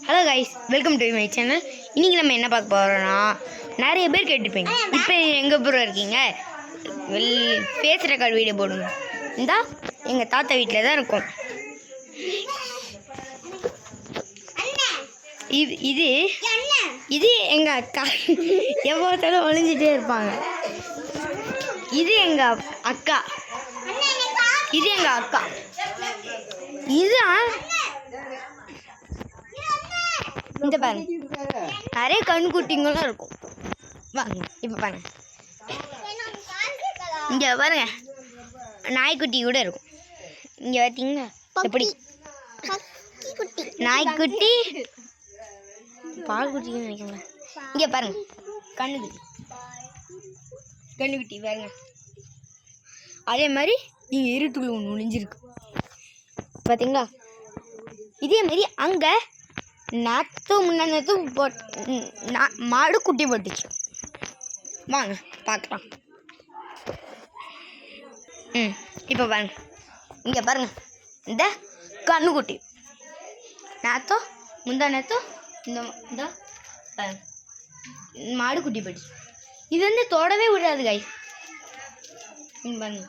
Hello guys, welcome to my channel. இன்றைக்கி நம்ம என்ன பார்க்க போகிறோன்னா, நிறைய பேர் கேட்டுருப்பீங்க, இப்போ எங்கே ப்ரோ இருக்கீங்க, ஃபேஸ் ரெக்கார்ட் வீடியோ போடுங்க. இந்தா எங்கள் தாத்தா வீட்டில் தான் இருக்கும். இது இது எங்கள் அக்கா. எவ்வளோத்தாலும் ஒளிஞ்சிட்டே இருப்பாங்க. இது எங்கள் அக்கா. இது எங்கள் அக்கா. இதுதான் இந்த பாருங்க, நிறைய கண்குட்டிங்களும் இருக்கும். வாங்க இப்போ பாருங்க, இங்கே பாருங்க நாய்க்குட்டி கூட இருக்கும். இங்கே பார்த்தீங்கன்னா எப்படி நாய்க்குட்டி பால்குட்டின்னு நினைக்கோங்க. இங்கே பாருங்க கண்ணுக்குட்டி பாருங்க. அதே மாதிரி இங்கே இருட்டுக்குள்ள ஒன்று ஒளிஞ்சிருக்கு பார்த்தீங்களா. இதே மாதிரி அங்கே முன்னாடி மாடு குட்டி போட்டுச்சு. வாங்க பார்க்கலாம். இப்போ பாருங்க, இங்கே பாருங்க இந்த கண்ணுக்குட்டி முந்தா இந்த பாருங்க மாடு குட்டி போட்டுச்சு. இது வந்து தொடவே விடாது கைஸ். பாருங்க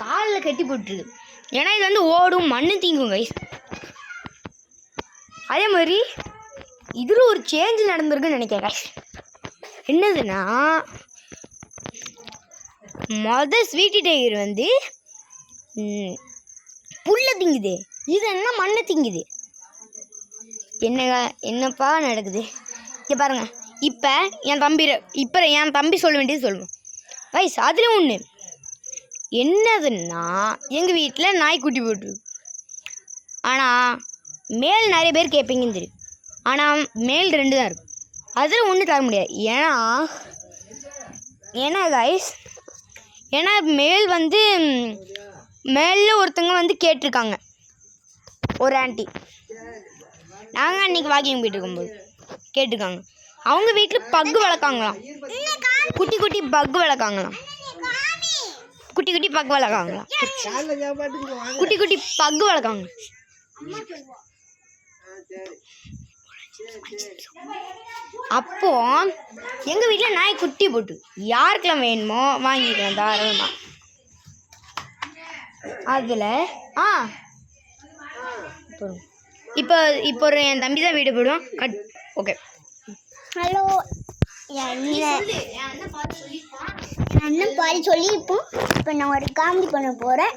காலில் கட்டி போட்டுருக்கு. ஏன்னா இது வந்து ஓடும், மண்ணு தீங்கும் கைஸ். அதே மாதிரி இதில் ஒரு சேஞ்ச் நடந்திருக்குன்னு நினைக்கிறேன் கைஸ். என்னதுன்னா, ஸ்வீட்டி டைகர் வந்து புல்லை திங்குது, இது என்ன மண்ணை திங்குது. என்னப்பா நடக்குது இங்கே பாருங்க. இப்போ என் தம்பி சொல்ல வேண்டியது சொல்லுவோம் கைஸ். அதுலேயும் ஒன்று என்னதுன்னா, எங்கள் வீட்டில் நாய்க்குட்டி போட்டுருக்கு. ஆனால் மேல் நிறைய பேர் கேட்பீங்கன்னு தெரியும். ஆனால் மேல் 2 தான் இருக்கும். அதில் ஒன்று தர முடியாது. ஏன்னா கைஸ், ஏன்னா மேல் வந்து மேலில் ஒருத்தங்க வந்து கேட்டிருக்காங்க. ஒரு ஆண்டி நாங்கள் அன்றைக்கி வாக்கிங் போயிட்டு இருக்கும்போது கேட்டிருக்காங்க. அவங்க வீட்டில் பக்கு வளர்க்காங்களாம். குட்டி குட்டி பக்கு வளர்க்காங்களாம். குட்டி பக்கு வளர்க்காங்களாம். குட்டி பக்கு வளர்க்காங்க. அப்போ எங்கள் வீட்டில் நாய் குட்டி போட்டு யாருக்கெல்லாம் வேணுமோ வாங்கிக்கலாம் தாராளமாக. அதில் இப்போ என் தம்பி தான் வீடு போடுவான். ஓகே. ஹலோ, அண்ணன் பாதி சொல்லியிருப்போம். இப்போ நான் ஒரு காமெடி பண்ண போகிறேன்.